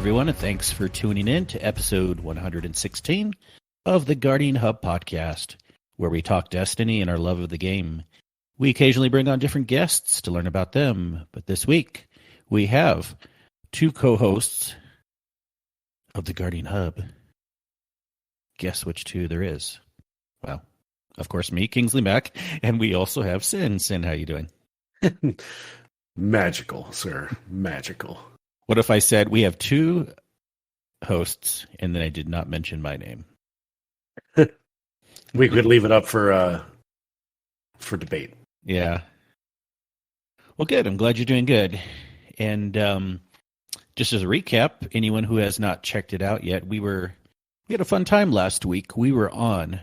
everyone, and thanks for tuning in to episode 116 of the Guardian Hub podcast, where we talk Destiny and our love of the game. We occasionally bring on different guests to learn about them, but this week we have two co-hosts of the Guardian Hub. Guess which two there is? Well, of course, me, Kingsleymac, and we also have Cyn. Cyn, how you doing? Magical, sir. Magical. What if I said we have two hosts and then I did not mention my name? We could leave it up for debate. Yeah. Well, good. I'm glad you're doing good. And just as a recap, anyone who has not checked it out yet, we had a fun time last week. We were on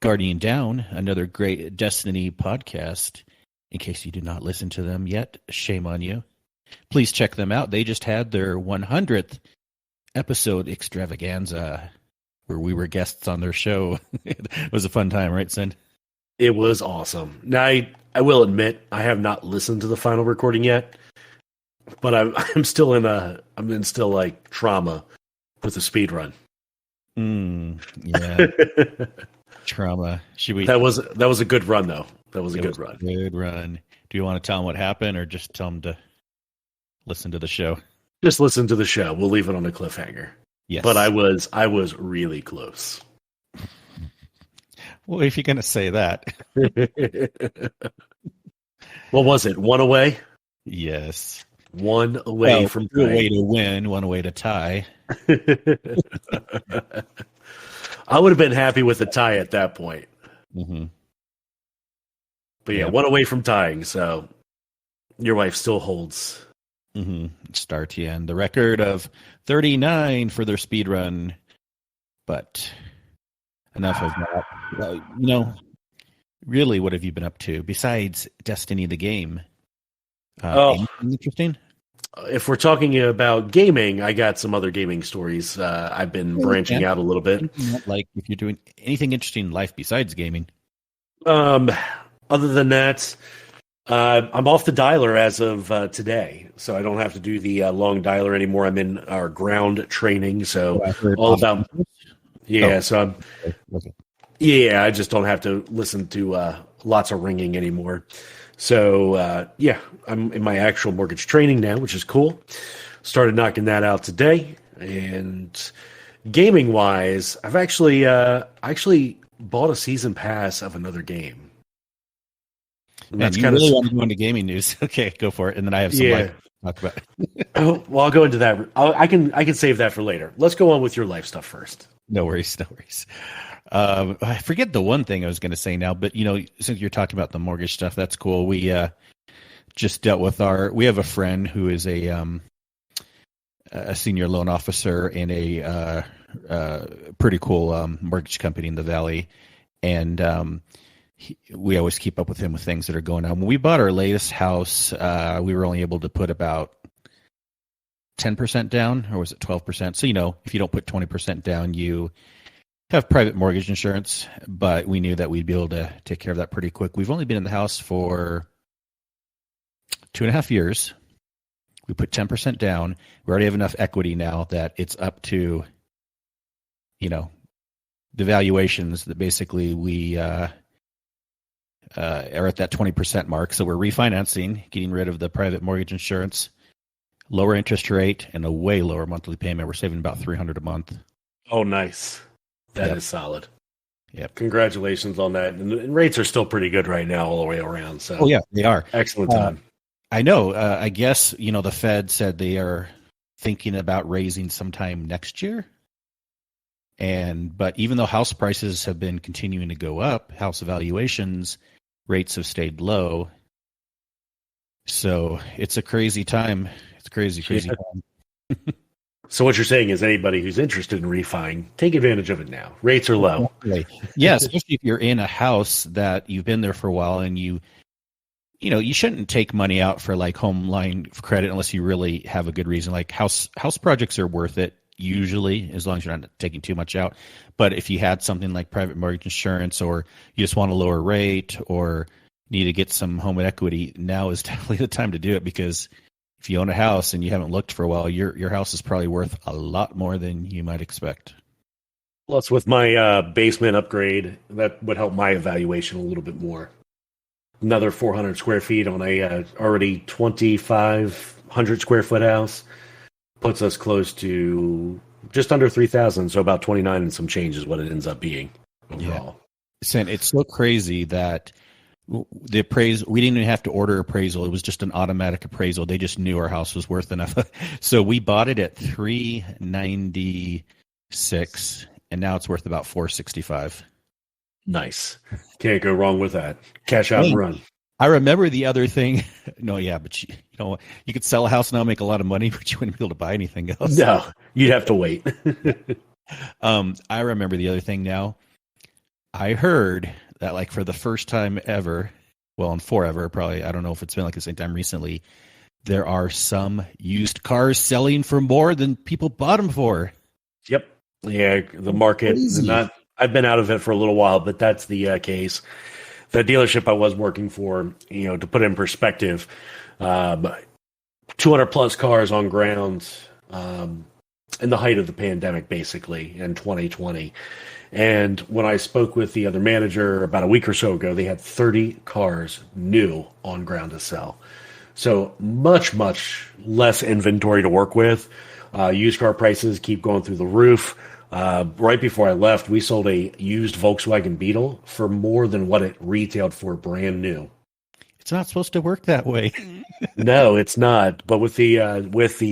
Guardian Down, another great Destiny podcast. In case you did not listen to them yet, shame on you. Please check them out. They just had their 100th episode extravaganza where we were guests on their show. It was a fun time, right, Cyn? It was awesome. Now, I will admit, I have not listened to the final recording yet, but I'm still in trauma with the speed run. Yeah. Trauma. That was a good run, though. That was a good run. Good run. Do you want to tell them what happened, or just tell them to listen to the show? Just listen to the show. We'll leave it on a cliffhanger. Yes. But I was really close. Well, if you're going to say that. What was it? One away? Yes. One away from one way to win, one way to tie. I would have been happy with a tie at that point. Mm-hmm. But yeah, one away from tying. So your wife still holds. Mm-hmm. Star TN, the record of 39 for their speed run. But enough of that. Really, what have you been up to besides Destiny the game? Anything interesting? If we're talking about gaming, I got some other gaming stories. I've been branching out a little bit. Like if you're doing anything interesting in life besides gaming. Other than that, I'm off the dialer as of today, so I don't have to do the long dialer anymore. I'm in our ground training, so all about So I just don't have to listen to lots of ringing anymore. So I'm in my actual mortgage training now, which is cool. Started knocking that out today, and gaming wise, I've actually bought a season pass of another game. And that's kind of want to go into gaming news. Okay, go for it. And then I have some life to talk about. Well, I'll go into that. I can save that for later. Let's go on with your life stuff first. No worries. I forget the one thing I was going to say now, but since you're talking about the mortgage stuff, that's cool. We just dealt with we have a friend who is a senior loan officer in a pretty cool mortgage company in the Valley, and we always keep up with him with things that are going on. When we bought our latest house, we were only able to put about 10% down, or was it 12%? So, if you don't put 20% down, you have private mortgage insurance, but we knew that we'd be able to take care of that pretty quick. We've only been in the house for 2.5 years. We put 10% down. We already have enough equity now that it's up to, the valuations that basically we are at that 20% mark. So we're refinancing, getting rid of the private mortgage insurance, lower interest rate, and a way lower monthly payment. We're saving about $300 a month. Oh, nice. That is solid. Yep. Congratulations on that. And rates are still pretty good right now all the way around. So yeah, they are. Excellent time. I know. I guess, the Fed said they are thinking about raising sometime next year. But even though house prices have been continuing to go up, house valuations, rates have stayed low. So it's a crazy time. It's crazy time. So what you're saying is anybody who's interested in refining, take advantage of it now. Rates are low. Yeah, especially if you're in a house that you've been there for a while and you shouldn't take money out for like home line credit unless you really have a good reason. Like house projects are worth it usually, as long as you're not taking too much out. But if you had something like private mortgage insurance, or you just want a lower rate, or need to get some home equity, now is definitely the time to do it, because if you own a house and you haven't looked for a while, your house is probably worth a lot more than you might expect. Plus, with my basement upgrade, that would help my evaluation a little bit more. Another 400 square feet on a already 2,500 square foot house puts us close to just under 3,000, so about 29 and some change is what it ends up being overall. Yeah. It's so crazy that the appraisal, we didn't even have to order appraisal. It was just an automatic appraisal. They just knew our house was worth enough. So we bought it at $396, and now it's worth about $465. Nice. Can't go wrong with that. Cash out and run. I remember the other thing. No, yeah, but you could sell a house now, make a lot of money, but you wouldn't be able to buy anything else. No, you'd have to wait. I remember the other thing now. I heard that, like, for the first time ever, well, in forever, probably, I don't know if it's been like the same time recently, there are some used cars selling for more than people bought them for. Yep. Yeah, the market, I've been out of it for a little while, but that's the case. The dealership I was working for, to put it in perspective, 200 plus cars on ground in the height of the pandemic, basically, in 2020. And when I spoke with the other manager about a week or so ago, they had 30 cars new on ground to sell. So much, much less inventory to work with. Used car prices keep going through the roof. Right before I left, we sold a used Volkswagen Beetle for more than what it retailed for brand new. It's not supposed to work that way. No, it's not. But with the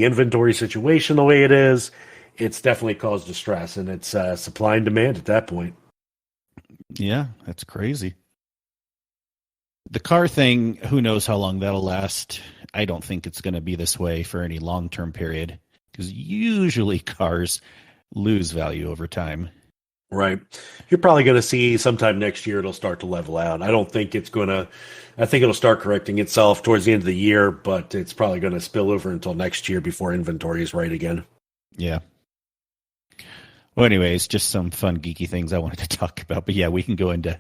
inventory situation the way it is, it's definitely caused distress, and it's supply and demand at that point. Yeah, that's crazy. The car thing, who knows how long that'll last. I don't think it's going to be this way for any long-term period, because usually cars lose value over time. Right. You're probably going to see sometime next year it'll start to level out. I don't think it's going to. I think it'll start correcting itself towards the end of the year, but it's probably going to spill over until next year before inventory is right again. Yeah. Well, anyways, just some fun geeky things I wanted to talk about. But yeah, we can go into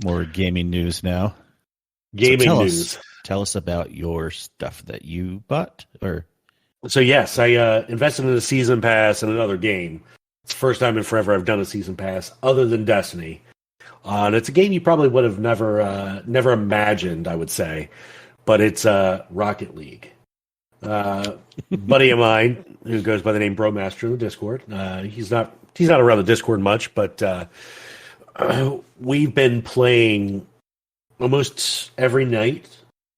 more gaming news now. Gaming news. Tell us about your stuff that you bought. So yes, I invested in a season pass in another game. It's the first time in forever I've done a season pass other than Destiny. And it's a game you probably would have never imagined, I would say. But it's Rocket League. Buddy of mine who goes by the name Bromaster in the Discord. He's not around the Discord much, but we've been playing almost every night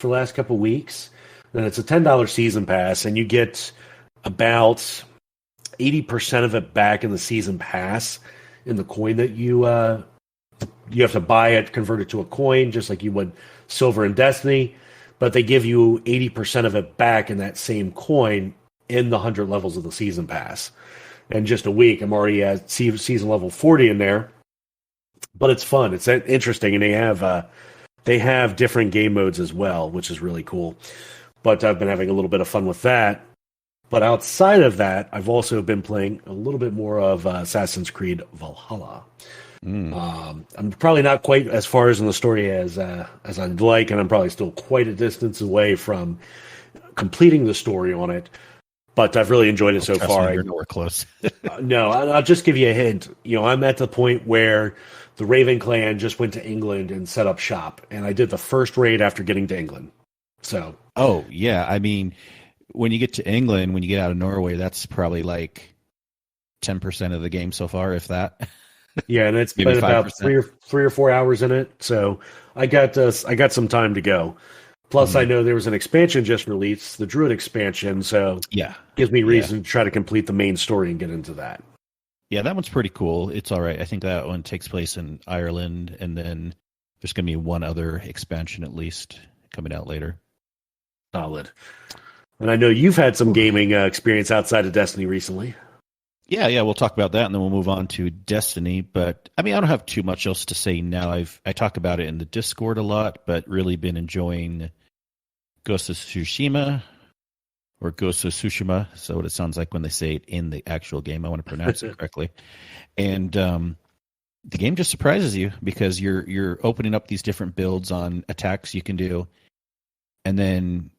for the last couple of weeks. And it's a $10 season pass, and you get about 80% of it back in the season pass in the coin that you have to buy it, convert it to a coin, just like you would silver in Destiny. But they give you 80% of it back in that same coin in the 100 levels of the season pass. In just a week, I'm already at season level 40 in there. But it's fun. It's interesting, and they have different game modes as well, which is really cool. But I've been having a little bit of fun with that. But outside of that, I've also been playing a little bit more of Assassin's Creed Valhalla. I'm probably not quite as far as in the story as I'd like, and I'm probably still quite a distance away from completing the story on it. But I've really enjoyed it so far. You're nowhere close. No, I'll just give you a hint. I'm at the point where the Raven clan just went to England and set up shop, and I did the first raid after getting to England. So. Oh yeah, I mean, when you get to England, when you get out of Norway, that's probably like 10% of the game so far, if that. Yeah, and it's been about 3 or 4 hours in it, so I got some time to go. Plus, I know there was an expansion just released, the Druid expansion, so yeah, gives me reason to try to complete the main story and get into that. Yeah, that one's pretty cool. It's all right. I think that one takes place in Ireland, and then there's going to be one other expansion at least coming out later. Solid. And I know you've had some gaming experience outside of Destiny recently. Yeah, we'll talk about that, and then we'll move on to Destiny. But, I mean, I don't have too much else to say now. I talk about it in the Discord a lot, but really been enjoying Ghost of Tsushima, or Ghost of Tsushima, so what it sounds like when they say it in the actual game. I want to pronounce it correctly. And the game just surprises you, because you're opening up these different builds on attacks you can do. And then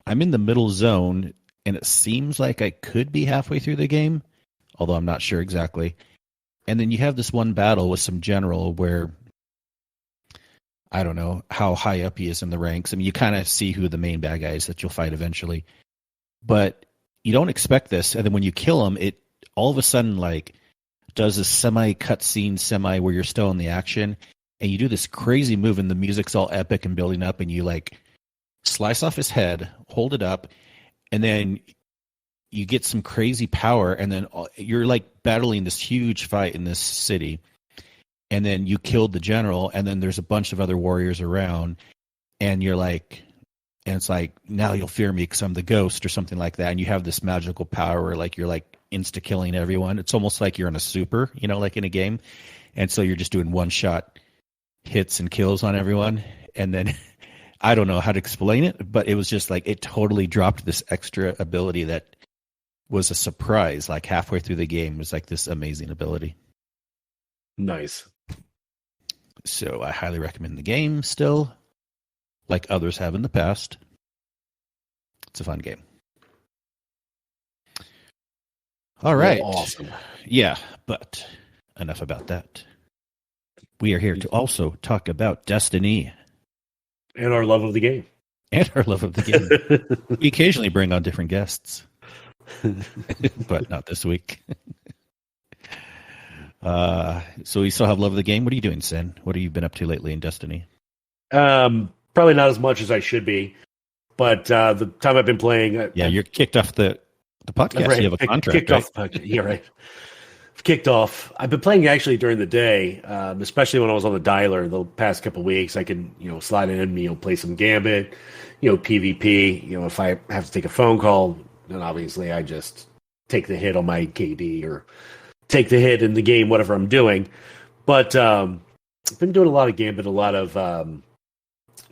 I'm in the middle zone, and it seems like I could be halfway through the game, although I'm not sure exactly. And then you have this one battle with some general where I don't know how high up he is in the ranks. I mean, you kind of see who the main bad guy is that you'll fight eventually, but you don't expect this. And then when you kill him, it all of a sudden like does a semi cutscene, semi where you're still in the action, and you do this crazy move, and the music's all epic and building up, and you like slice off his head, hold it up, and then you get some crazy power, and then you're like battling this huge fight in this city. And then you killed the general, and then there's a bunch of other warriors around, and you're like, and it's like, now you'll fear me because I'm the ghost or something like that. And you have this magical power where like you're like insta killing everyone. It's almost like you're in a super, like in a game. And so you're just doing one shot hits and kills on everyone. And then I don't know how to explain it, but it was just like it totally dropped this extra ability that was a surprise. Like halfway through the game, it was like this amazing ability. Nice. So I highly recommend the game still, like others have in the past. It's a fun game. All right. Awesome. Yeah, but enough about that. We are here to also talk about Destiny. And our love of the game. And our love of the game. We occasionally bring on different guests, but not this week. So we still have love of the game. What are you doing, Cyn? What have you been up to lately in Destiny? Probably not as much as I should be, but the time I've been playing, you're kicked off the podcast. Right. You have a contract. Kicked off the podcast. Yeah, right. Kicked off. I've been playing actually during the day, especially when I was on the dialer the past couple of weeks. I can slide in, play some Gambit, PvP. If I have to take a phone call, then obviously I just take the hit on my KD or take the hit in the game, whatever I'm doing. But I've been doing a lot of Gambit, a lot of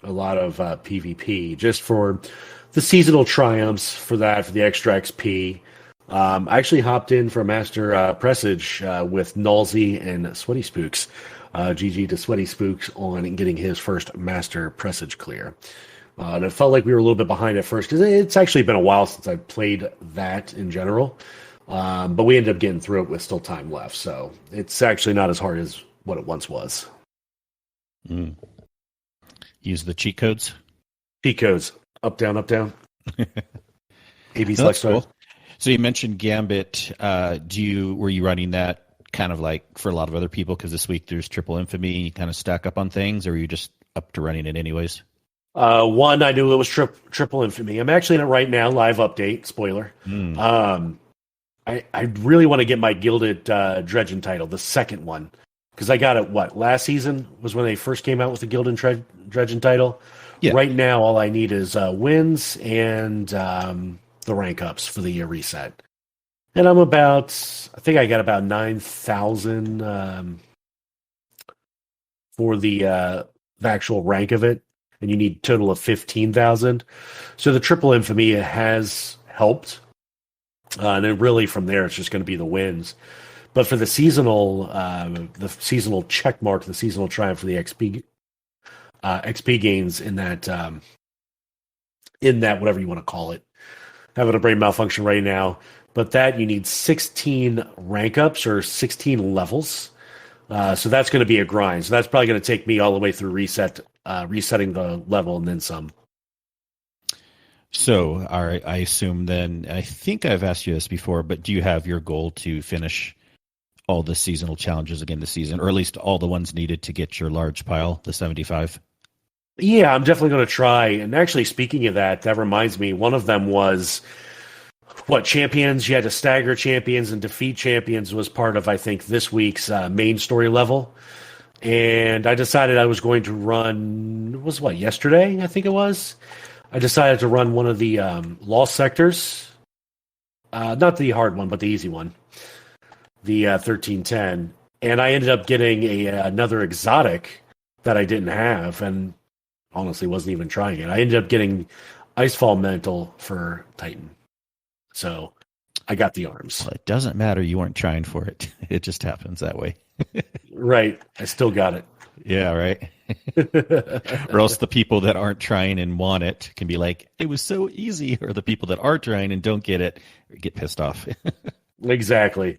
PvP, just for the seasonal triumphs for that, for the extra XP. I actually hopped in for Master Presage with Nalsy and Sweaty Spooks. GG to Sweaty Spooks on getting his first Master Presage clear. And it felt like we were a little bit behind at first because it's actually been a while since I played that in general. But we ended up getting through it with still time left. So it's actually not as hard as what it once was. Use the cheat codes? Cheat codes. Up, down, up, down. AB select cool. So you mentioned Gambit. Were you running that kind of like for a lot of other people? Because this week there's Triple Infamy. You kind of stack up on things, or are you just up to running it anyways? One, I knew it was Triple Infamy. I'm actually in it right now. Live update. Spoiler. I really want to get my Gilded Dredgen title, the second one. Because I got it, last season was when they first came out with the Gilded Dredgen title. Yeah. Right now, all I need is wins and the rank ups for the year reset. And I think I got about 9,000 for the actual rank of it. And you need a total of 15,000. So the Triple Infamy has helped. And then really from there, it's just going to be the wins. But for the seasonal check mark, the seasonal triumph for the XP gains in that whatever you want to call it, having a brain malfunction right now. But that you need 16 rank ups or 16 levels. So that's going to be a grind. So that's probably going to take me all the way through resetting the level and then some. So, all right, I assume then, I think I've asked you this before, but do you have your goal to finish all the seasonal challenges again this season, or at least all the ones needed to get your large pile, the 75? Yeah, I'm definitely going to try. And actually, speaking of that reminds me, one of them was, champions? You had to stagger champions and defeat champions was part of, I think, this week's main story level. And I decided I was going to run, yesterday, I think it was? I decided to run one of the lost sectors. Not the hard one, but the easy one. The 1310. And I ended up getting another exotic that I didn't have, and honestly wasn't even trying it. I ended up getting Icefall Mental for Titan. So I got the arms. Well, it doesn't matter. You weren't trying for it. It just happens that way. Right. I still got it. Yeah, right. Or else the people that aren't trying and want it can be like, it was so easy. Or the people that are trying and don't get it get pissed off. Exactly.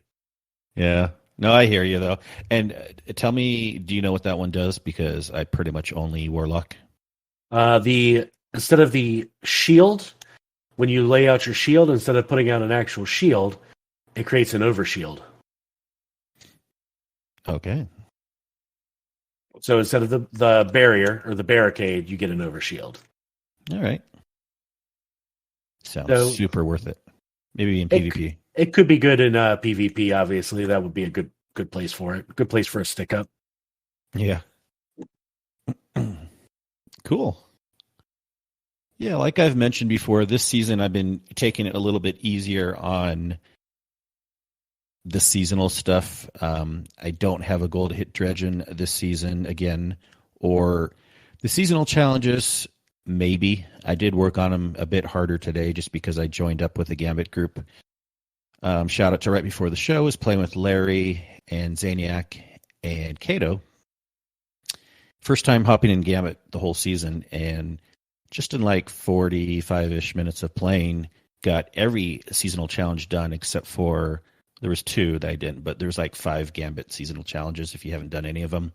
Yeah. No, I hear you though. And tell me, do you know what that one does? Because I pretty much only Warlock. The instead of the shield, when you lay out your shield, instead of putting out an actual shield, it creates an overshield. Okay. So instead of the barrier or the barricade, you get an overshield. All right. Sounds super worth it. Maybe in PvP. It could be good in PvP, obviously. That would be a good place for it. Good place for a stick up. Yeah. Cool. Yeah, like I've mentioned before, this season I've been taking it a little bit easier on the seasonal stuff. I don't have a goal to hit Dredgen this season again, or the seasonal challenges, maybe. I did work on them a bit harder today just because I joined up with the Gambit group. Shout out to right before the show, was playing with Larry and Zaniac and Kato. First time hopping in Gambit the whole season, and just in like 45-ish minutes of playing, got every seasonal challenge done except for, there was 2 that I didn't, but there's like 5 Gambit seasonal challenges if you haven't done any of them.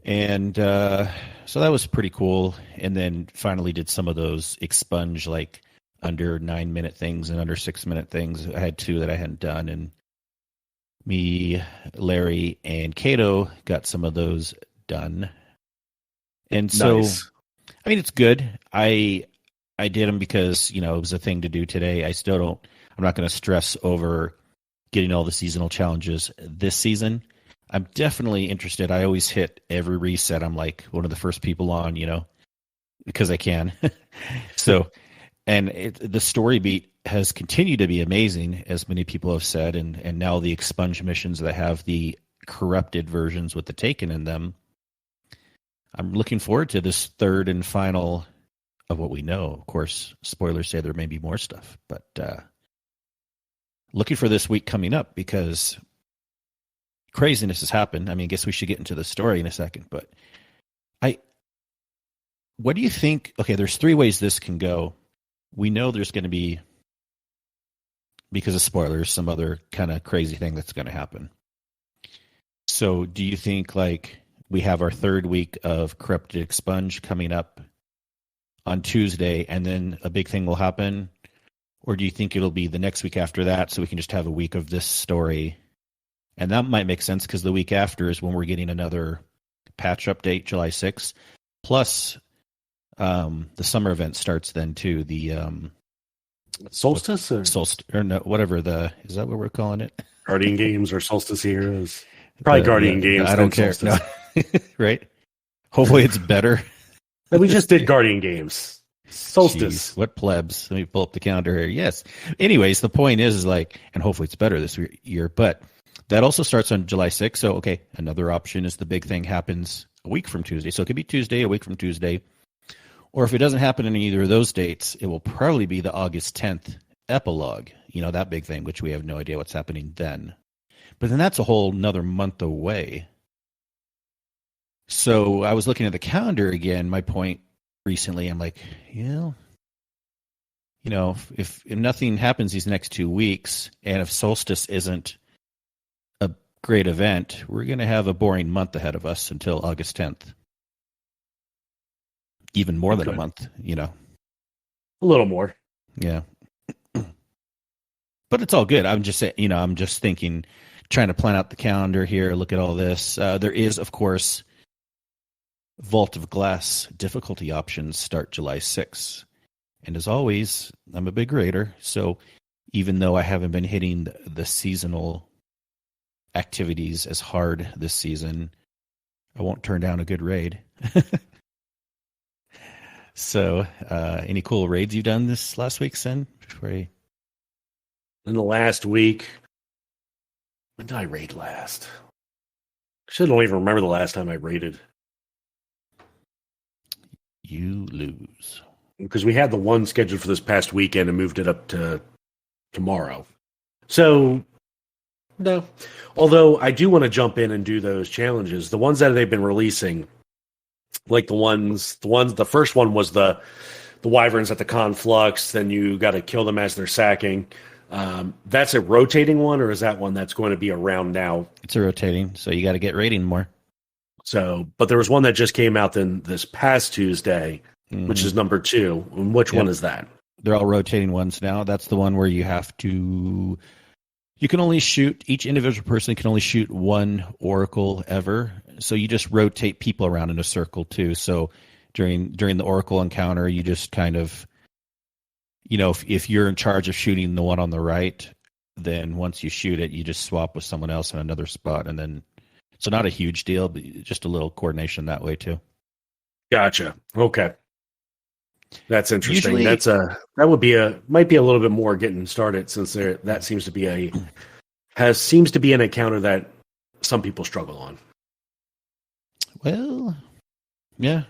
And so that was pretty cool. And then finally did some of those expunge, like under 9-minute things and under 6-minute things. I had 2 that I hadn't done, and me, Larry, and Kato got some of those done. And so, nice. I mean, it's good. I did them because, it was a thing to do today. I'm not going to stress over getting all the seasonal challenges this season. I'm definitely interested. I always hit every reset. I'm like one of the first people on, because I can. So, and the story beat has continued to be amazing, as many people have said, and now the expunge missions that have the corrupted versions with the Taken in them. I'm looking forward to this third and final of what we know. Of course, spoilers say there may be more stuff, but looking for this week coming up because craziness has happened. I mean, I guess we should get into the story in a second, but what do you think? Okay, there's 3 ways this can go. We know there's going to be, because of spoilers, some other kind of crazy thing that's going to happen. So do you think like we have our 3rd week of corrupted expunge coming up on Tuesday and then a big thing will happen? Or do you think it'll be the next week after that so we can just have a week of this story? And that might make sense because the week after is when we're getting another patch update, July 6th. Plus, the summer event starts then too. The Solstice? Or no, whatever is that what we're calling it? Guardian Games or Solstice Heroes. Probably Guardian Games. I don't care. No. Right? Hopefully it's better. We just did Guardian Games. Solstice. Jeez, what plebs? Let me pull up the calendar here. Yes. Anyways, the point is like, and hopefully it's better this year, but that also starts on July 6th. So, okay, another option is the big thing happens a week from Tuesday. So it could be Tuesday, a week from Tuesday. Or if it doesn't happen in either of those dates, it will probably be the August 10th epilogue, that big thing, which we have no idea what's happening then. But then that's a whole another month away. So I was looking at the calendar again. My point recently, I'm like, if nothing happens these next 2 weeks, and if Solstice isn't a great event, we're going to have a boring month ahead of us until August 10th. Even more than a month, A little more. Yeah. But it's all good. I'm just saying, I'm just thinking, trying to plan out the calendar here, look at all this. There is, of course, Vault of Glass difficulty options start July 6th. And as always, I'm a big raider. So even though I haven't been hitting the seasonal activities as hard this season, I won't turn down a good raid. So any cool raids you've done this last week, Cyn? In the last week, when did I raid last? I don't even remember the last time I raided. You lose. Because we had the one scheduled for this past weekend and moved it up to tomorrow. So No. Although I do want to jump in and do those challenges. The ones that they've been releasing, like the first one was the wyverns at the conflux, then you got to kill them as they're sacking. That's a rotating one, or is that one that's going to be around now? It's a rotating, so you got to get rating more. So, but there was one that just came out then this past Tuesday, which is number 2. And which one is that? They're all rotating ones now. That's the one where you have to. You can only shoot, each individual person can only shoot one oracle ever. So you just rotate people around in a circle too. So during the oracle encounter, you just kind of, if you're in charge of shooting the one on the right, then once you shoot it, you just swap with someone else in another spot. And then, so not a huge deal, but just a little coordination that way too. Gotcha. Okay. That's interesting. Usually, might be a little bit more getting started, since that seems to be an encounter that some people struggle on. Well, yeah.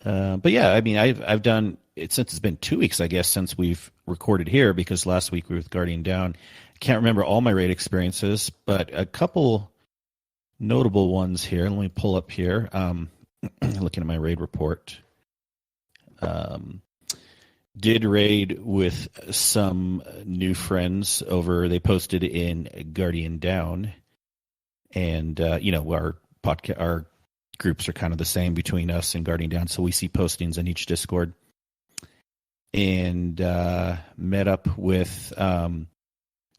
But yeah, I mean, I've done it since it's been 2 weeks, I guess, since we've recorded here, because last week we were with Guardian Down. I can't remember all my raid experiences, but a couple notable ones here. Let me pull up here. Looking at my raid report. Did raid with some new friends over. They posted in Guardian Down, and our podcast, our groups are kind of the same between us and Guardian Down, so we see postings in each Discord. And met up with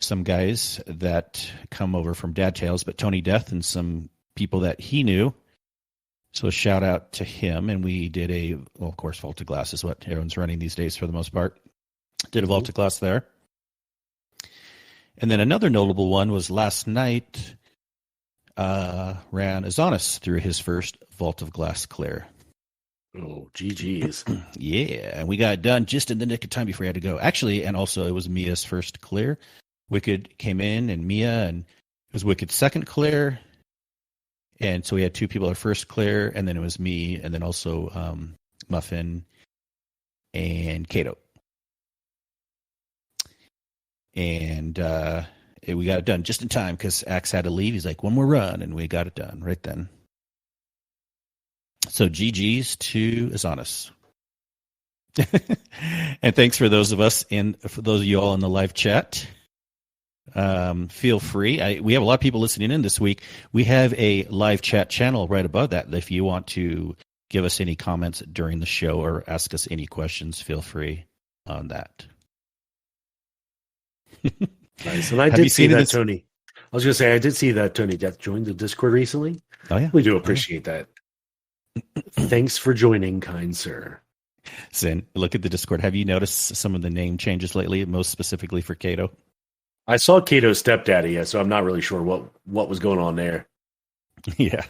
some guys that come over from Dad Tales, but Tony Death and some people that he knew. So a shout out to him, and we did of course, Vault of Glass is what everyone's running these days for the most part. Did a Vault of Glass there. And then another notable one was last night, ran Azonis through his first Vault of Glass clear. Oh, GG's. Yeah, and we got it done just in the nick of time before he had to go. Actually, and also it was Mia's first clear. Wicked came in, and Mia, and it was Wicked's second clear. And so we had 2 people at first clear, and then it was me, and then also Muffin and Kato. And we got it done just in time because Axe had to leave. He's like, one more run, and we got it done right then. So GG's to Azonis. And thanks for those of you all in the live chat. Feel free. We have a lot of people listening in this week. We have a live chat channel right above that. If you want to give us any comments during the show or ask us any questions, feel free on that. Nice. And I did see that Tony. I was going to say, I did see that Tony Death joined the Discord recently. Oh, yeah. We do appreciate that. Thanks for joining, kind sir. Cyn, look at the Discord. Have you noticed some of the name changes lately, most specifically for Kato? I saw Kato's stepdaddy, so I'm not really sure what was going on there. Yeah.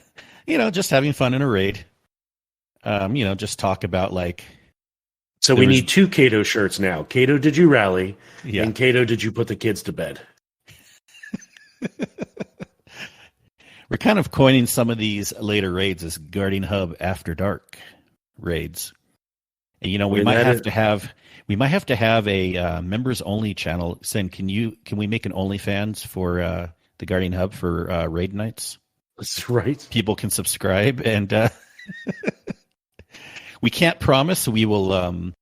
Just having fun in a raid. Just talk about like. So we need 2 Kato shirts now. Kato, did you rally? Yeah. And Kato, did you put the kids to bed? We're kind of coining some of these later raids as Guardian Hub After Dark raids. And, we might have to have a members only channel. Cyn, can we make an OnlyFans for the Guardian Hub for raid nights? That's right. People can subscribe, and we can't promise we will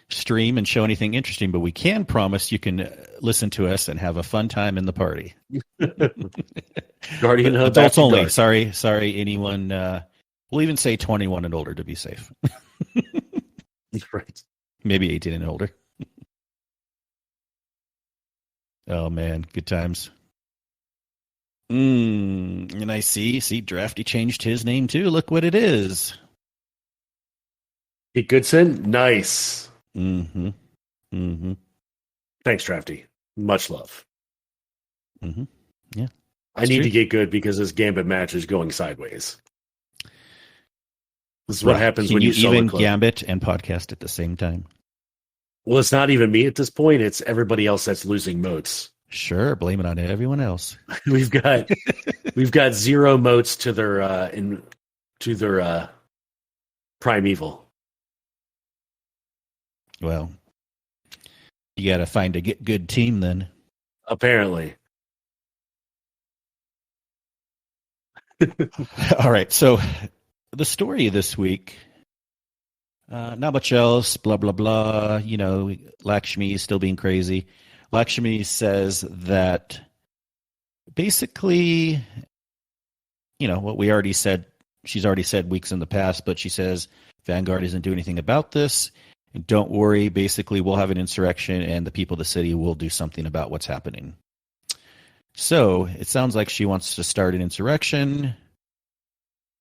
stream and show anything interesting, but we can promise you can listen to us and have a fun time in the party. Guardian Hub adults only. Dark. Sorry, anyone. We'll even say 21 and older to be safe. Right. Maybe 18 and older. Oh man, good times. And I see Drafty changed his name too. Look what it is. Pete Goodson, nice. Mm-hmm. Thanks, Drafty. Much love. Mm-hmm. Yeah. I need to get good because this Gambit match is going sideways. This is what happens when you even Gambit and podcast at the same time. Well, it's not even me at this point. It's everybody else that's losing moats. Sure, blame it on everyone else. we've got 0 moats to their primeval. Well, you got to find a good team then. Apparently. All right. So the story this week, not much else, blah, blah, blah. Lakshmi is still being crazy. Lakshmi says that basically, what we already said, she's already said weeks in the past, but she says Vanguard isn't doing anything about this. And don't worry. Basically, we'll have an insurrection and the people of the city will do something about what's happening. So it sounds like she wants to start an insurrection.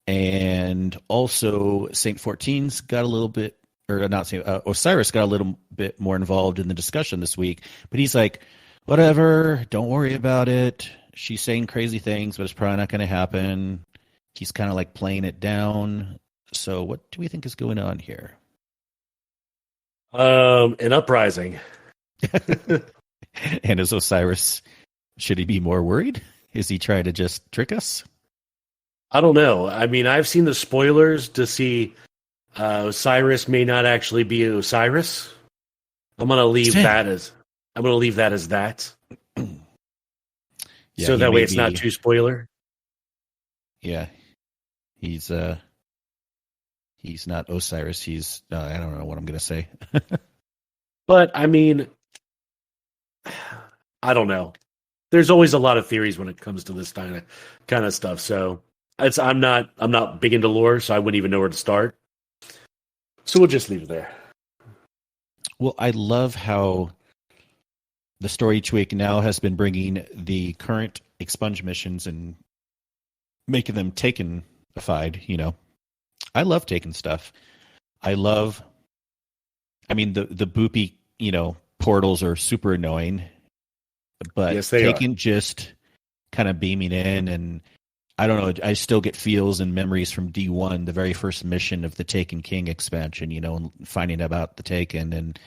And also, Saint 14's got a little bit, or not Saint, Osiris got a little bit more involved in the discussion this week. But he's like, whatever, don't worry about it. She's saying crazy things, but it's probably not going to happen. He's kind of like playing it down. So what do we think is going on here? An uprising. And is Osiris, should he be more worried? Is he trying to just trick us? I don't know. I mean, I've seen the spoilers to see Osiris may not actually be Osiris. I'm going to leave that as that. Yeah, so that way it's not too spoiler. Yeah. He's not Osiris. He's I don't know what I'm going to say. But I mean, I don't know. There's always a lot of theories when it comes to this kind of stuff. So I'm not big into lore, so I wouldn't even know where to start. So we'll just leave it there. Well, I love how the story each week now has been bringing the current expunge missions and making them Taken-ified. I love Taken stuff. I mean, the boopy, portals are super annoying, but yes, Taken just kind of beaming in, and I don't know, I still get feels and memories from D1, the very first mission of the Taken King expansion, and finding about the Taken, and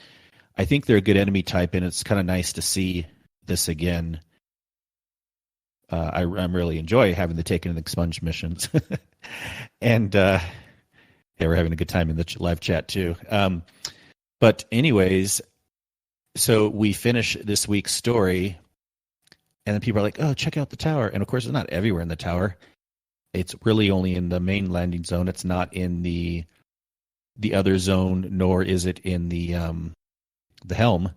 I think they're a good enemy type, and it's kind of nice to see this again. I really enjoy having the Taken and expunge missions. And yeah, we're having a good time in the live chat too. But anyways, so we finish this week's story, and then people are like, oh, check out the tower. And of course, it's not everywhere in the tower. It's really only in the main landing zone. It's not in the other zone, nor is it in the helm.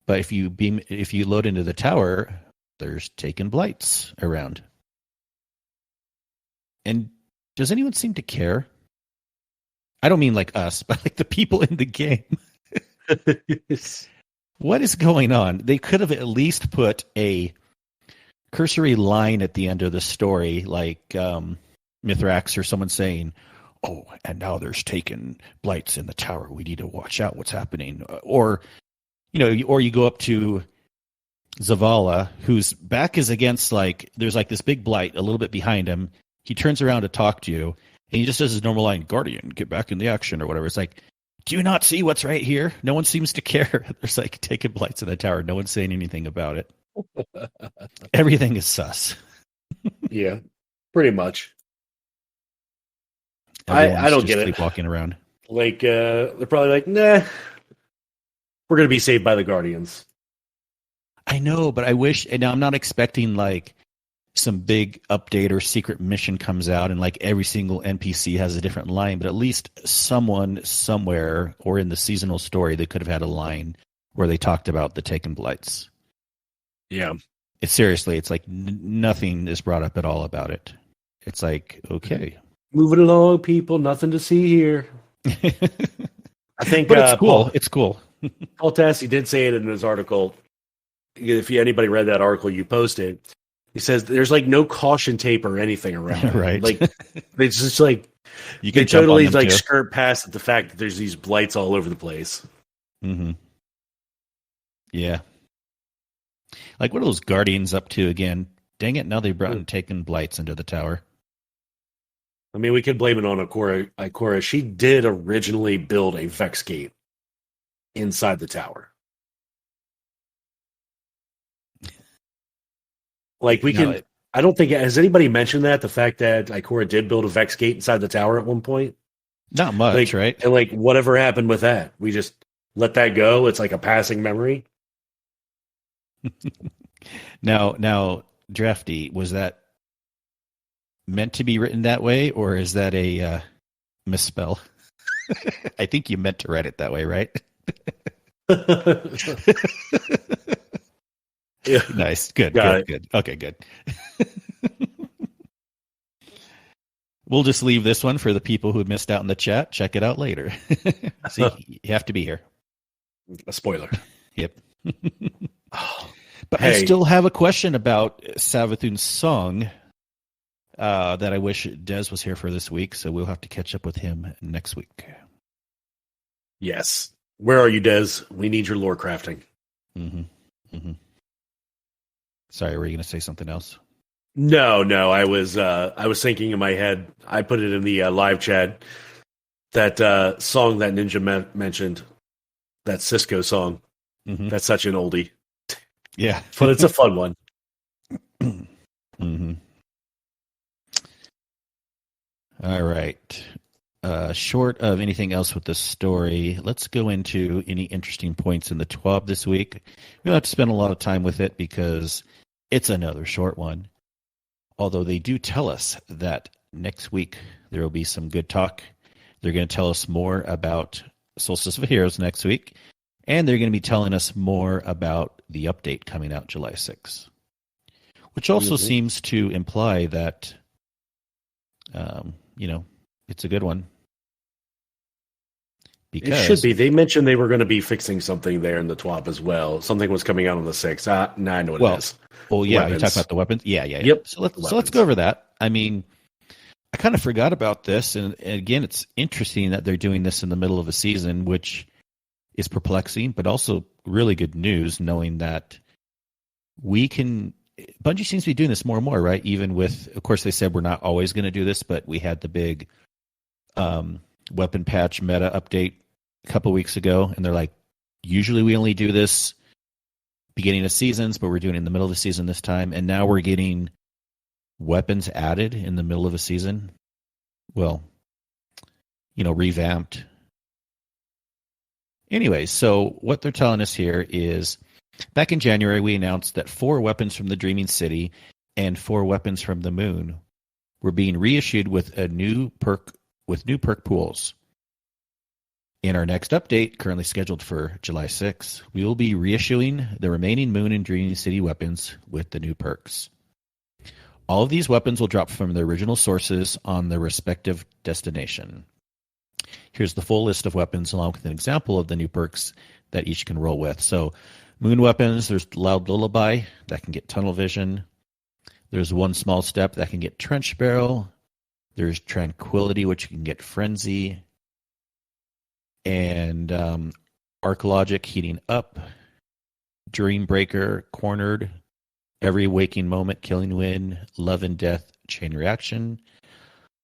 But if you load into the tower, there's Taken blights around. And does anyone seem to care? I don't mean like us, but like the people in the game. What is going on? They could have at least put a cursory line at the end of the story, like Mithrax or someone saying, oh, and now there's Taken blights in the tower. We need to watch out what's happening. Or you go up to Zavala, whose back is against, there's this big blight a little bit behind him. He turns around to talk to you, and he just says his normal line, Guardian, get back in the action, or whatever. It's like, do you not see what's right here? No one seems to care. There's Taken blights in the tower. No one's saying anything about it. Everything is sus. Yeah, pretty much. I don't get it. Sleepwalking around. They're probably nah, we're going to be saved by the Guardians. I know, but I wish, and now I'm not expecting some big update or secret mission comes out and every single NPC has a different line, but at least someone somewhere or in the seasonal story, they could have had a line where they talked about the Taken blights. Yeah. It's seriously, it's nothing is brought up at all about it. It's okay. Moving along, people, nothing to see here. I think but it's cool. It's cool. Paul Tassi did say it in his article. If anybody read that article you posted, he says there's no caution tape or anything around. Right. It's just you can totally skirt past the fact that there's these blights all over the place. Mm-hmm. Yeah. What are those Guardians up to again? Dang it, now they brought in Taken blights into the tower. I mean, we could blame it on Ikora. She did originally build a Vex gate inside the tower. I don't think, has anybody mentioned that? The fact that Ikora did build a Vex gate inside the tower at one point? Not much, right? And whatever happened with that? We just let that go? It's a passing memory? Now, Drafty, was that meant to be written that way, or is that a misspell? I think you meant to write it that way, right? Yeah. Nice. Good. Got Good. Okay, good. We'll just leave this one for the people who missed out in the chat. Check it out later. See, you have to be here. A spoiler. Yep. But Hey. I still have a question about Savathun's song that I wish Des was here for this week, so we'll have to catch up with him next week. Yes. Where are you, Des? We need your lore crafting. Mm-hmm. Mm-hmm. Sorry, were you going to say something else? No. I was thinking in my head. I put it in the live chat. That song that Ninja mentioned, that Cisco song. Mm-hmm. That's such an oldie. Yeah, but it's a fun one. Mm-hmm. All right. Short of anything else with this story, let's go into any interesting points in the TWAB this week. We don't have to spend a lot of time with it because it's another short one. Although they do tell us that next week there will be some good talk. They're going to tell us more about Solstice of Heroes next week, and they're going to be telling us more about the update coming out July 6th, which also seems to imply that, it's a good one. Because it should be. They mentioned they were going to be fixing something there in the TWAP as well. Something was coming out on the 6th. I know what it is. Well, yeah, you talk about the weapons. Yeah. Yep. So let's go over that. I mean, I kind of forgot about this, and again, it's interesting that they're doing this in the middle of a season, which is perplexing, but also really good news, knowing that Bungie seems to be doing this more and more, right? Even with, of course, they said we're not always going to do this, but we had the big weapon patch meta update a couple weeks ago, and they're like, usually we only do this beginning of seasons, but we're doing it in the middle of the season this time, and now we're getting weapons added in the middle of a season. Well, revamped. Anyway, so what they're telling us here is back in January, we announced that 4 weapons from the Dreaming City and 4 weapons from the Moon were being reissued with new perk pools. In our next update, currently scheduled for July 6th, we will be reissuing the remaining Moon and Dreaming City weapons with the new perks. All of these weapons will drop from their original sources on their respective destination. Here's the full list of weapons along with an example of the new perks that each can roll with. So, Moon weapons, there's Loud Lullaby that can get tunnel vision. There's One Small Step that can get trench barrel. There's Tranquility, which can get frenzy. And Arc Logic, heating up. Dreambreaker, cornered. Every waking moment, killing wind. Love and death, chain reaction.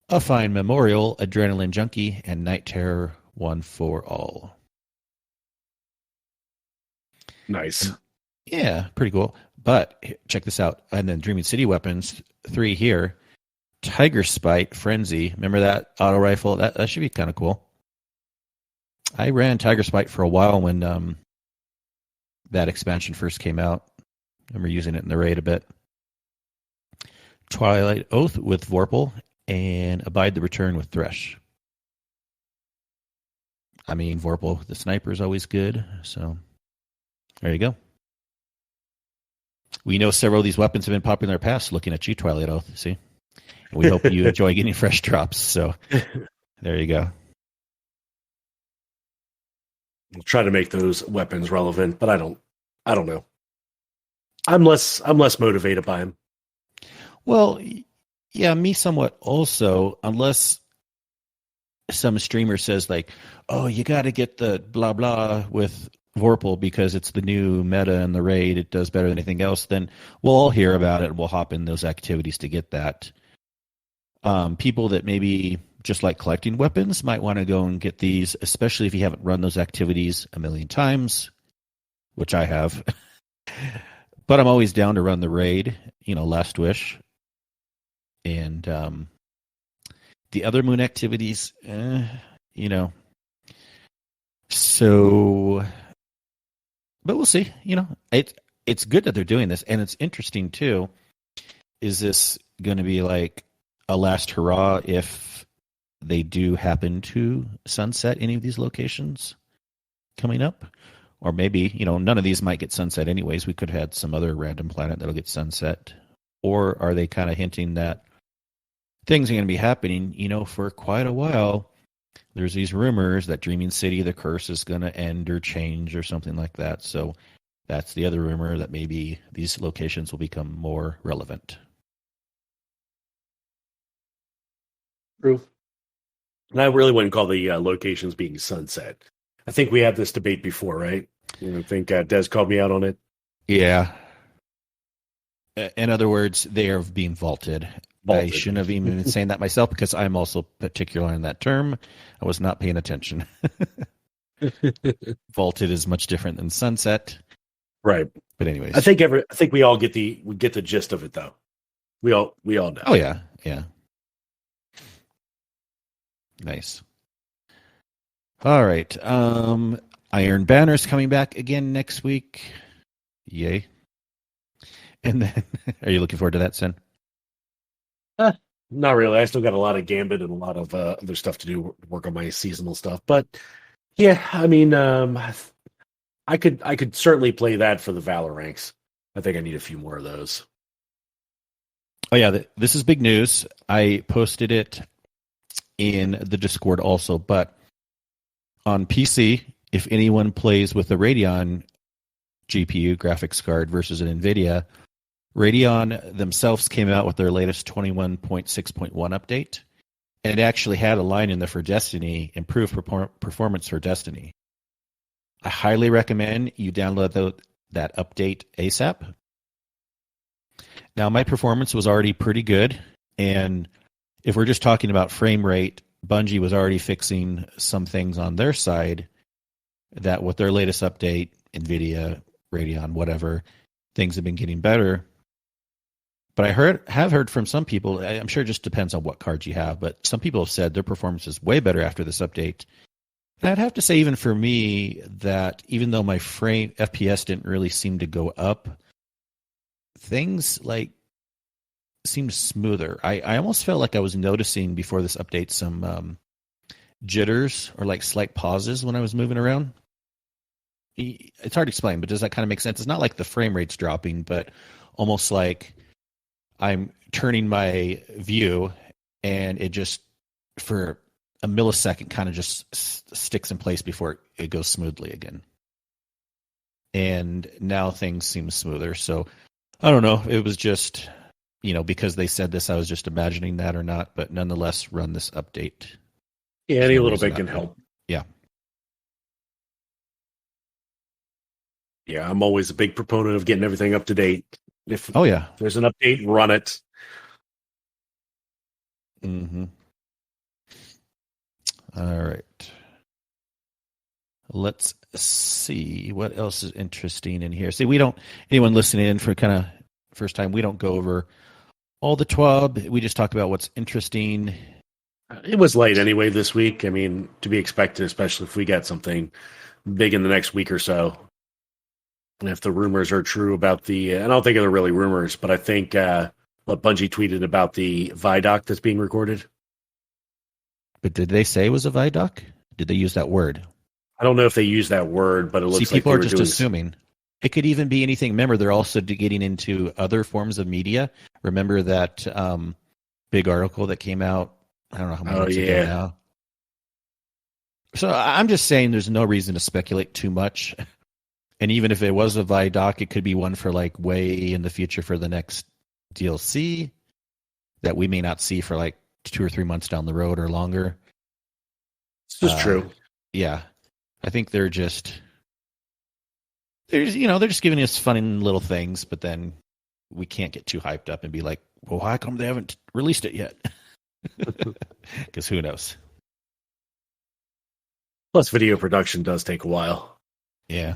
A Fine Memorial, Adrenaline Junkie, and Night Terror, one for all. Nice. Yeah, pretty cool. But check this out. And then Dreaming City weapons, 3 here. Tiger Spite, Frenzy. Remember that auto rifle? That should be kind of cool. I ran Tiger Spite for a while when that expansion first came out. I remember using it in the raid a bit. Twilight Oath with Vorpal, and Abide the Return with Thresh. I mean, Vorpal, the sniper, is always good. So there you go. We know several of these weapons have been popular in the past. Looking at you, Twilight Oath. See, and we hope you enjoy getting fresh drops. So there you go. I'll try to make those weapons relevant, but I don't know. I'm less motivated by them. Well, yeah, me somewhat also, unless some streamer says like, oh, you got to get the blah blah with Vorpal because it's the new meta in the raid, it does better than anything else, then we'll all hear about it and we'll hop in those activities to get that. People that maybe just like collecting weapons might want to go and get these, especially if you haven't run those activities a million times, which I have. But I'm always down to run the raid, Last Wish. And the other Moon activities, So, but we'll see. it's good that they're doing this, and it's interesting too. Is this going to be like a last hurrah if they do happen to sunset any of these locations coming up? Or maybe, none of these might get sunset anyways. We could have had some other random planet that'll get sunset. Or are they kind of hinting that things are going to be happening, for quite a while? There's these rumors that Dreaming City, the curse is going to end or change or something like that. So that's the other rumor, that maybe these locations will become more relevant. True. And I really wouldn't call the locations being sunset. I think we had this debate before, right? I think Des called me out on it. Yeah. In other words, they are being vaulted. I shouldn't have even been saying that myself because I'm also particular in that term. I was not paying attention. Vaulted is much different than sunset. Right. But anyways. I think we all get the gist of it though. We all know. Oh yeah. Yeah. Nice. All right. Iron Banner's coming back again next week. Yay. And then, are you looking forward to that, Cyn? Not really. I still got a lot of Gambit and a lot of other stuff to do, work on my seasonal stuff. But yeah, I mean, I could certainly play that for the Valor ranks. I think I need a few more of those. Oh yeah, this is big news. I posted it in the Discord also, but on PC, if anyone plays with the Radeon GPU graphics card versus an NVIDIA, Radeon themselves came out with their latest 21.6.1 update, and it actually had a line in there for Destiny, improved performance for Destiny. I highly recommend you download that update ASAP. Now, my performance was already pretty good, and if we're just talking about frame rate, Bungie was already fixing some things on their side that with their latest update, NVIDIA, Radeon, whatever, things have been getting better. But I have heard from some people, I'm sure it just depends on what cards you have, but some people have said their performance is way better after this update. And I'd have to say, even for me, that even though my frame FPS didn't really seem to go up, things like seemed smoother. I almost felt like I was noticing before this update some jitters or like slight pauses when I was moving around. It's hard to explain, but does that kind of make sense? It's not like the frame rate's dropping, but almost like I'm turning my view and it just, for a millisecond, kind of just sticks in place before it goes smoothly again. And now things seem smoother. So I don't know. It was just, because they said this, I was just imagining that or not, but nonetheless, run this update. Yeah, any little bit can help. Yeah. Yeah, I'm always a big proponent of getting everything up to date. If there's an update, run it. Mm-hmm. All right. Let's see what else is interesting in here. See, anyone listening in for kind of first time, we don't go over all the TWAB. We just talk about what's interesting. It was late anyway this week. I mean, to be expected, especially if we got something big in the next week or so. And if the rumors are true about and I don't think they're really rumors, but I think what Bungie tweeted about the Vidoc that's being recorded. But did they say it was a Vidoc? Did they use that word? I don't know if they use that word, but it looks like people are just assuming. It could even be anything. Remember, they're also getting into other forms of media. Remember that big article that came out, I don't know how many months ago now. So I'm just saying there's no reason to speculate too much. And even if it was a Vidoc, it could be one for like way in the future for the next DLC that we may not see for like 2 or 3 months down the road or longer. It's just true. Yeah. I think they're just giving us fun little things, but then we can't get too hyped up and be like, well, how come they haven't released it yet? Because who knows? Plus, video production does take a while. Yeah.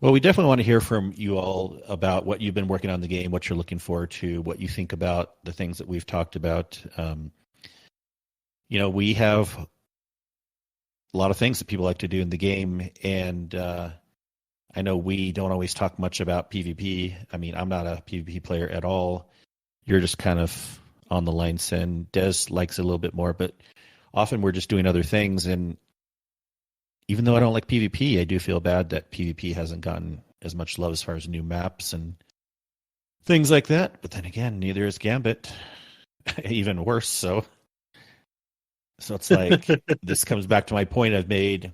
Well, we definitely want to hear from you all about what you've been working on in the game, what you're looking forward to, what you think about the things that we've talked about. We have a lot of things that people like to do in the game, and I know we don't always talk much about PvP. I mean, I'm not a PvP player at all. You're just kind of on the line, Cyn. Des likes it a little bit more, but often we're just doing other things. And even though I don't like PvP, I do feel bad that PvP hasn't gotten as much love as far as new maps and things like that. But then again, neither is Gambit. Even worse. So it's like this comes back to my point I've made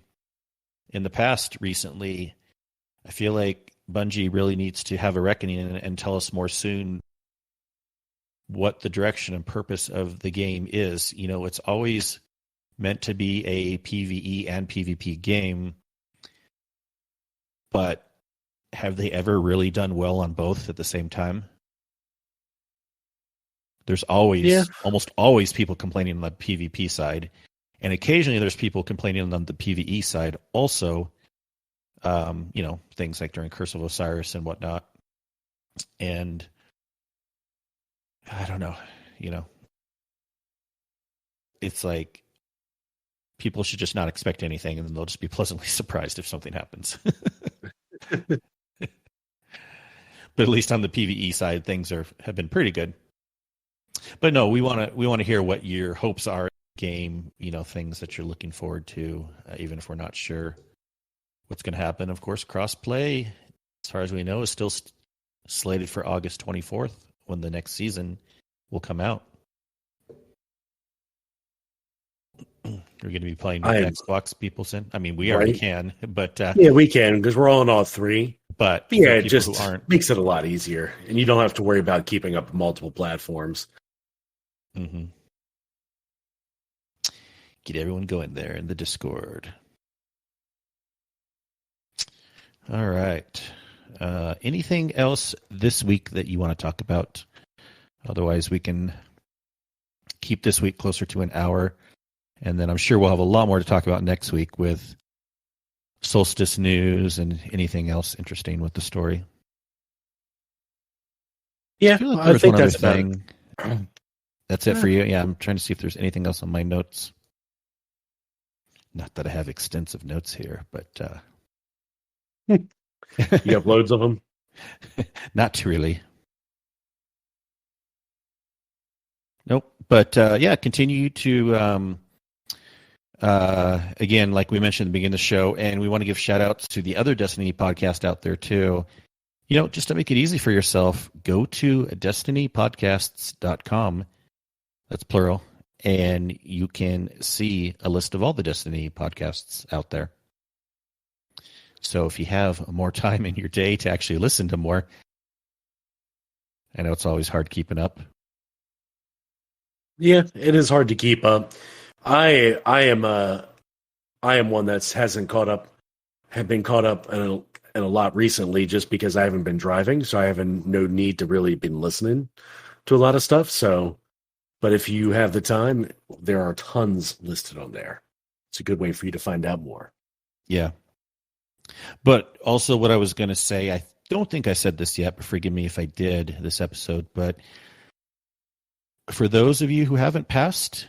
in the past recently. I feel like Bungie really needs to have a reckoning and tell us more soon what the direction and purpose of the game is. You know, it's always meant to be a PvE and PvP game, but have they ever really done well on both at the same time? There's always, almost always people complaining on the PvP side, and occasionally there's people complaining on the PvE side also. You know, things like during Curse of Osiris and whatnot. And I don't know, you know, it's like people should just not expect anything, and then they'll just be pleasantly surprised if something happens. But at least on the PvE side, things have been pretty good. But no, we want to hear what your hopes are in the game, you know, things that you're looking forward to, even if we're not sure what's going to happen. Of course, crossplay, as far as we know, is still slated for August 24th when the next season will come out. We're going to be playing with Xbox people, Cyn. I mean, we already can, but yeah, we can because we're on all three. But yeah, it just makes it a lot easier, and you don't have to worry about keeping up multiple platforms. Mm-hmm. Get everyone going there in the Discord. All right. Anything else this week that you want to talk about? Otherwise, we can keep this week closer to an hour. And then I'm sure we'll have a lot more to talk about next week with Solstice news and anything else interesting with the story. Yeah, I think that's thing. That's it for you? Yeah, I'm trying to see if there's anything else on my notes. Not that I have extensive notes here, but... You have loads of them? Not really. Nope. But yeah, continue to... again, like we mentioned at the beginning of the show, and we want to give shout outs to the other Destiny podcast out there too. You know, just to make it easy for yourself, go to destinypodcasts.com. That's plural. And you can see a list of all the Destiny podcasts out there. So if you have more time in your day to actually listen to more, I know it's always hard keeping up. Yeah, it is hard to keep up. I am one that have been caught up in a lot recently just because I haven't been driving, so I haven't no need to really been listening to a lot of stuff. So, but if you have the time, there are tons listed on there. It's a good way for you to find out more. Yeah. But also what I was going to say, I don't think I said this yet, but forgive me if I did this episode, but for those of you who haven't passed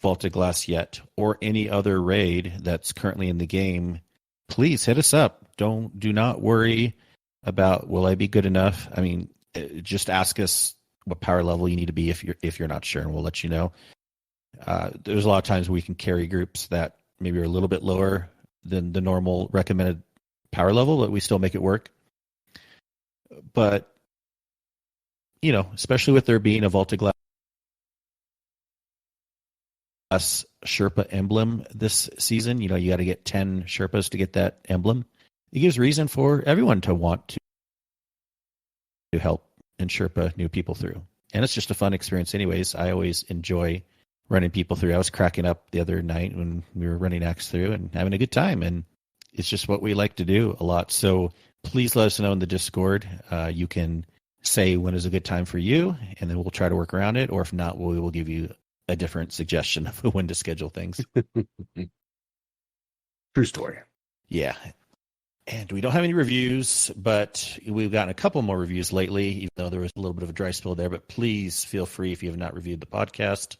Vaulted Glass yet, or any other raid that's currently in the game, please hit us up. Do not worry about will I be good enough. I mean, just ask us what power level you need to be if you're not sure, and we'll let you know. There's a lot of times we can carry groups that maybe are a little bit lower than the normal recommended power level, but we still make it work. But you know, especially with there being a Vaulted Glass Sherpa emblem this season, you know, you got to get 10 Sherpas to get that emblem. It gives reason for everyone to want to help and Sherpa new people through. And it's just a fun experience anyways. I always enjoy running people through. I was cracking up the other night when we were running Axe through and having a good time. And it's just what we like to do a lot. So please let us know in the Discord. You can say when is a good time for you, and then we'll try to work around it. Or if not, we will give you a different suggestion of when to schedule things. True story. Yeah. And we don't have any reviews, but we've gotten a couple more reviews lately, even though there was a little bit of a dry spell there. But please feel free, if you have not reviewed the podcast,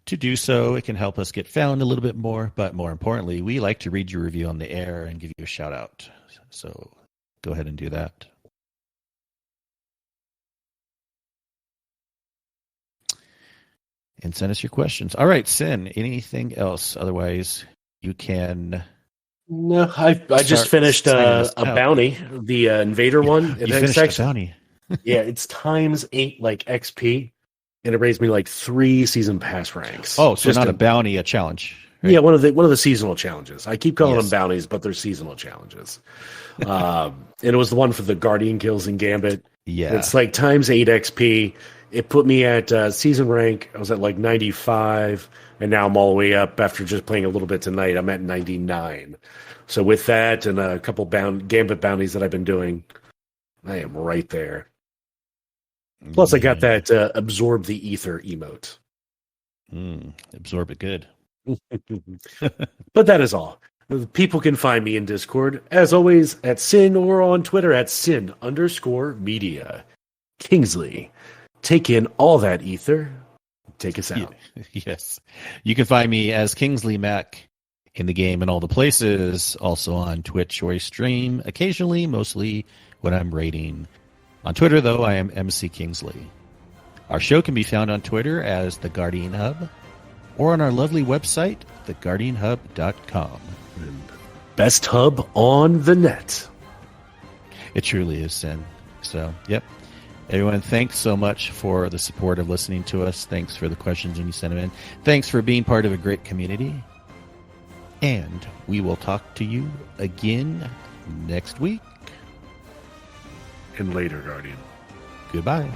to do so. It can help us get found a little bit more, but more importantly, we like to read your review on the air and give you a shout out. So go ahead and do that. And send us your questions. All right, Cyn, anything else? Otherwise, you can. No, I just finished a bounty, the Invader one. You finished a bounty. Yeah, it's ×8 like XP, and it raised me like 3 season pass ranks. Oh, so just not a bounty, a challenge. Right? Yeah, one of the seasonal challenges. I keep calling them bounties, but they're seasonal challenges. And it was the one for the Guardian kills in Gambit. Yeah, it's like ×8 XP. It put me at season rank. I was at like 95, and now I'm all the way up after just playing a little bit tonight. I'm at 99. So with that and a couple Gambit bounties that I've been doing, I am right there. Plus, I got that absorb the ether emote. Absorb it good. But that is all. People can find me in Discord, as always, at Cyn or on Twitter at Cyn_media. Kingsley, take in all that ether. Take us out. Yes. You can find me as Kingsleymac in the game and all the places. Also on Twitch, where I stream occasionally, mostly when I'm raiding. On Twitter, though, I am MC Kingsley. Our show can be found on Twitter as The Guardian Hub or on our lovely website, theguardianhub.com. Best hub on the net. It truly is, Cyn. So, yep. Everyone, thanks so much for the support of listening to us. Thanks for the questions when you send them in. Thanks for being part of a great community. And we will talk to you again next week. And later, Guardian. Goodbye.